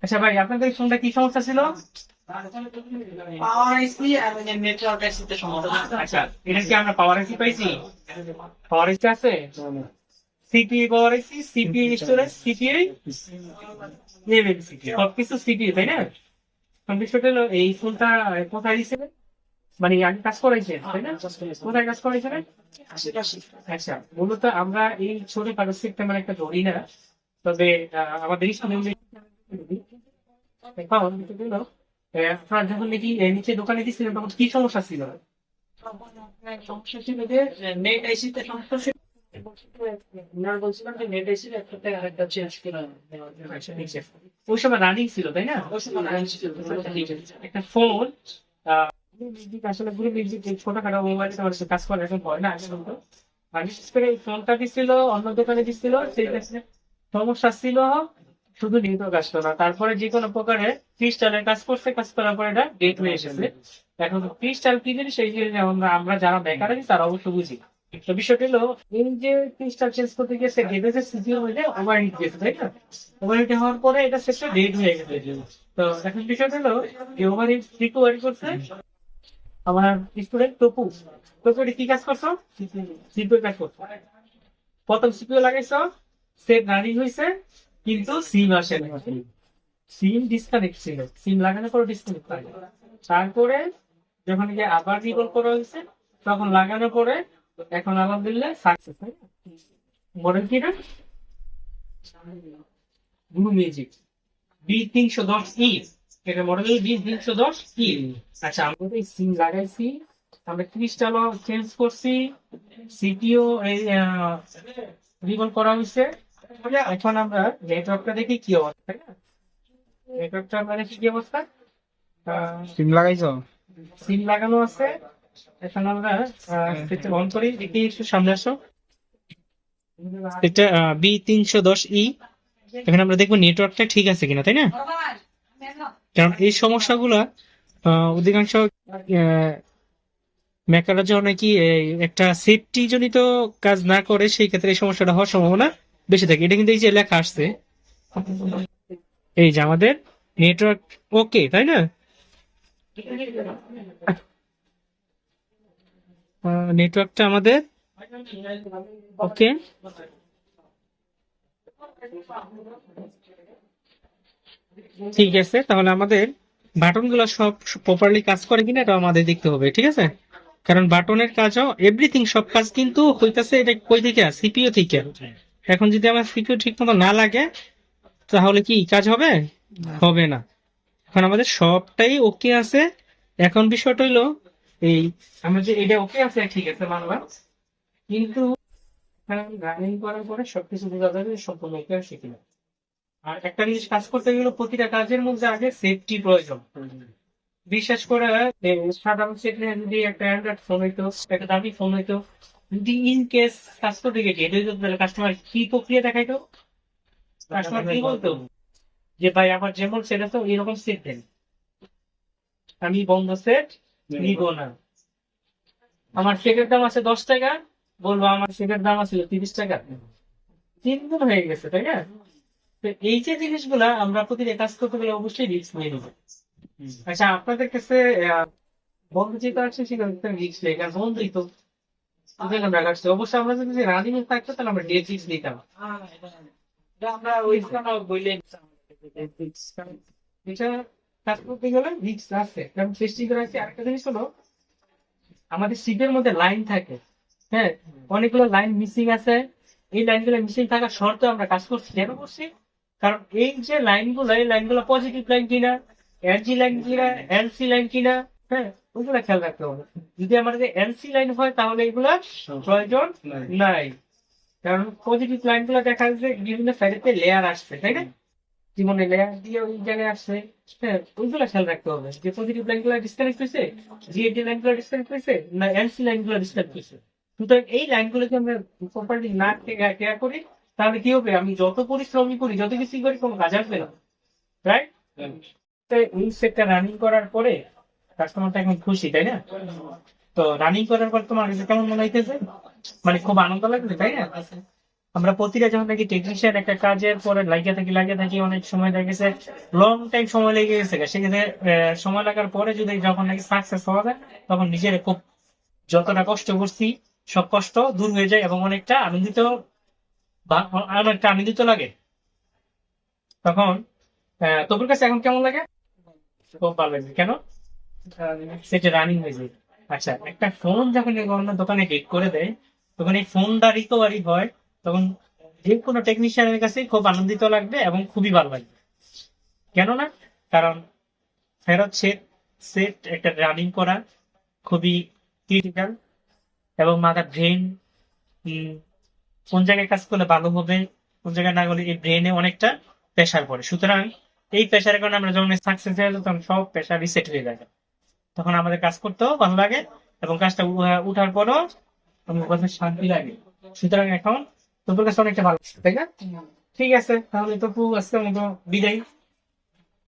আচ্ছা ভাই, আপনাদের এই ফোনটা কি সমস্যা ছিল? পাওয়ার আইসি আর ওই যে নেটওয়ার্ক আইসিতে সমস্যা। আচ্ছা, এটা কি আমরা পাওয়ার আইসি পাইছি? পাওয়ার আইসি আছে, সিপিইউ পাওয়ার আইসি, সিপিইউ স্টোরেজ, সিপিইউ সবকিছু সিপিইউ, তাই না? এখন বিষয়টা হলো এই ফোনটা কোথায় দিয়েছিলেন, মানে আগে কাজ করাইছে তাই না? কোথায় কাজ করাইছিলেন? আশেপাশে আচ্ছা, মূলত আমরা এই ছোট কাগজ সিস্টেমের একটা ধরি না, তবে আমাদের স্টুডেন্ট আপনার যখন নাকি নিচে দোকানে দিচ্ছিলেন তখন কি সমস্যা ছিল? তখন আপনার সমস্যা ছিল যে নেট আইসিতে সমস্যা ছিল। ওনারা বলছিলাম যে নেট আইসির একটাতে আরেকটা চেঞ্জ করে দেওয়ার জন্য। আচ্ছা, নিচে ওই সময় রানিং ছিল তাই না? ওই সময় লাইন ছিল একটা ফোন আসলে পুরো মিউজিক ছোটখাটো মোবাইলে তোমার কাজ করে এখন হয় না, আগে বলতো। আর বিশেষ করে এই ফোনটা দিচ্ছিল অন্য দোকানে দিচ্ছিল, সেই সমস্যা ছিল শুধু নেটওয়ার্ক আসতো না, তারপরে যে কোনো প্রকারে ক্রিস্টালের কাজ করছে, কাজ করার পরে এটা ডেট হয়ে এসেছে। এখন ক্রিস্টাল কি জিনিস সেই জিনিস আমরা যারা বেকার আছি তারা অবশ্য বুঝি। তো বিষয়টা হলো এই যে ক্রিস্টাল চেঞ্জ করতে গিয়ে সে ডেটের সিপিইউ মধ্যে ওভারহিট গেছে তাই না? ওভারহিট হওয়ার পরে এটা সেটা ডেট হয়ে গেছে। তো এখন বিষয়টা হলো এই ওভারহিট রিকভারি করছে আমার স্টুডেন্ট টপু। টপু এটা কি কাজ করছো? সিপিইউ কাজ করছো। প্রথম সিপিইউ লাগাইছো, সেট রানিং হয়েছে, কিন্তু সিম আসে না। সিম ডিসকানেক্ট ছিল, সিম লাগানোর পর ডিসকানেক্ট হয়। তারপরে যখন গিয়ে আবার রিকল করা হয়েছে তখন লাগানোর পরে এখন আলহামদুলিল্লাহ সাকসেস। মডেল কি না? ব্লু মিউজিক B310E, এটা মডেল B310E। আচ্ছা, আমরা তো এই সিম লাগাইছি, আমরা ক্রিস্টালও চেঞ্জ করছি, সিপিইউ রিকল করা হয়েছে। এখন আমরা নেটওয়ার্কটা দেখি কি অবস্থা, তাই না? নেটওয়ার্কটা মানে কি অবস্থা? সিম লাগাইছো? সিম লাগানো আছে। এখন আমরা সিস্টেম অন করি, দেখি একটু সামনে আসো। এটা B310E। এখন আমরা দেখবো নেটওয়ার্কটা ঠিক আছে কিনা, তাই না? কারণ এই সমস্যাগুলা অধিকাংশ মেকাররা যখন নাকি একটা সেফটি জনিত কাজ না করে সেই ক্ষেত্রে এই সমস্যাটা হওয়ার সম্ভাবনা বেশি থাকে। এটা কিন্তু এই যে লেখা আসছে, এই যে আমাদের নেটওয়ার্ক ওকে, তাই না? নেটওয়ার্কটা আমাদের ওকে। ঠিক আছে, তাহলে আমাদের বাটন গুলো সব প্রপারলি কাজ করে কিনা এটা আমাদের দেখতে হবে, ঠিক আছে? কারণ বাটনের কাজও এভরিথিং সব কাজ কিন্তু হইতাছে এটা কই থেকে? সিপিইউ থেকে। এখন যদি আমার সিপিইউ ঠিক মতো না লাগে তাহলে কি কাজ হবে? হবে না। এখন আমাদের সবটাই ওকে আছে। এখন বিষয়টা হইলো এই, আমরা যে এটা ওকে আছে ঠিক আছে মানলাম, কিন্তু রানিং করার পরে সবকিছু বোঝা যাবে যে সম্পূর্ণ ওকে আছে কিনা। আর একটা জিনিস কাজ করতে গেলে প্রতিটা কাজের মধ্যে আগে সেফটি প্রয়োজন। বিশেষ করে সাধারণ সেখানে যদি একটা অ্যান্ড্রয়েড ফোন হইতো, একটা দামি ফোন হইতো, যদি ইন কেস কাজ করতে গিয়ে ডেট হইতো তাহলে কাস্টমার কি প্রক্রিয়া দেখাইতো? কাস্টমার কি বলতো যে ভাই আমার যেমন সেট আছে এরকম সেট দেন, আমি বন্ধ সেট নিব না। আমার সেটের দাম আছে 10 টাকা, বলবো আমার সেটের দাম আছে 30 টাকা। 3 গুণ হয়ে গেছে, তাই না? তো এই যে জিনিসগুলা আমরা প্রতিটা কাজ করতে গেলে অবশ্যই রিস্ক নিয়ে নেবো। আচ্ছা, আপনাদের কাছে বন্ধ যেটা আছে সেটা রিস্ক নেই, কারণ বন্ধই তো রাখছে। অবশ্যই আমরা যদি রানিং এ থাকতো তাহলে আমরা ডেট রিস্ক নিতাম। এটা আমরা ওই সময় বললেন এটা কাজ করতে গেলে রিস্ক আছে, কারণ টেস্টিং করা আছে। আরেকটা জিনিস হলো আমাদের সিটের মধ্যে লাইন থাকে, হ্যাঁ, অনেকগুলো লাইন মিসিং আছে। এই লাইনগুলো মিসিং থাকা সত্ত্বেও আমরা কাজ করছি, কেন করছি? কারণ এই যে লাইনগুলো, এই লাইনগুলো পজিটিভ লাইন কিনা, এলজি লাইন কিনা, এলসি লাইন কিনা, হ্যাঁ, ওইগুলো খেয়াল রাখতে হবে। যদি আমাদের এলসি লাইন হয় তাহলে এগুলা প্রয়োজন নাই, কারণ পজিটিভ লাইনগুলো দেখা যাচ্ছে বিভিন্ন সাইডেতে লেয়ার আসছে, তাই না? জীবনে লেয়ার দিয়ে ওই জায়গায় আসছে, হ্যাঁ, ওইগুলো খেয়াল রাখতে হবে যে পজিটিভ লাইনগুলো ডিসকানেক্ট হয়েছে, জিএডি লাইনগুলো ডিসকানেক্ট হয়েছে না এলসি লাইনগুলো ডিসকানেক্ট হয়েছে। সুতরাং এই লাইনগুলোকে আমরা প্রপারলি না কেয়ার করি তাহলে কি হবে? আমি যত পরিশ্রমই করি, যত কিছু করি, কোনো কাজ আসবে না, রাইট? এই সেটটা রানিং করার পরে কাস্টমারটা এখন খুশি, তাই না? তো রানিং করার পর তোমার কাছে কেমন মনে হইতেছে? মানে খুব আনন্দ লাগবে, তাই না? আমরা প্রতিটা যখন নাকি টেকনিশিয়ান একটা কাজের পরে লাগিয়ে থাকি অনেক সময় দেখা গেছে লং টাইম সময় লেগে গেছে সেক্ষেত্রে সময় লাগার পরে যদি যখন নাকি সাকসেস হওয়া যায় তখন নিজের খুব যতটা কষ্ট করছি সব কষ্ট দূর হয়ে যায় এবং অনেকটা আনন্দিত লাগে তখন। তোর কাছে এখন কেমন লাগে? খুব ভালো লাগে। কেন? সেটা রানিং হয়ে যায়। আচ্ছা, একটা ফোন যখন অন্য দোকানে হিট করে দেয় তখন এই ফোনটা রিকভারি হয় তখন যে কোনো টেকনিশিয়ানের কাছে খুব আনন্দিত লাগবে এবং খুবই ভালো লাগবে। কেননা কারণ ফেরত সেট একটা রানিং করা খুবই ক্রিটিক্যাল এবং মাথার ব্রেন কোন জায়গায় কাজ করলে ভালো হবে কোন জায়গায় না করলে এই ব্রেনে অনেকটা প্রেশার পড়ে। সুতরাং এই প্রেশারের কারণে আমরা যখন সাকসেস হয়ে যাই তখন সব প্রেশার রিসেট হয়ে যায়, তখন আমাদের কাজ করতেও ভালো লাগে এবং কাজটা উঠার পরও আমার কাছে শান্তি লাগে। সুতরাং এখন তোর কাছে অনেকটা ভালো লাগছে, তাই না? ঠিক আছে, তাহলে তো আজকের মতো বিদায়।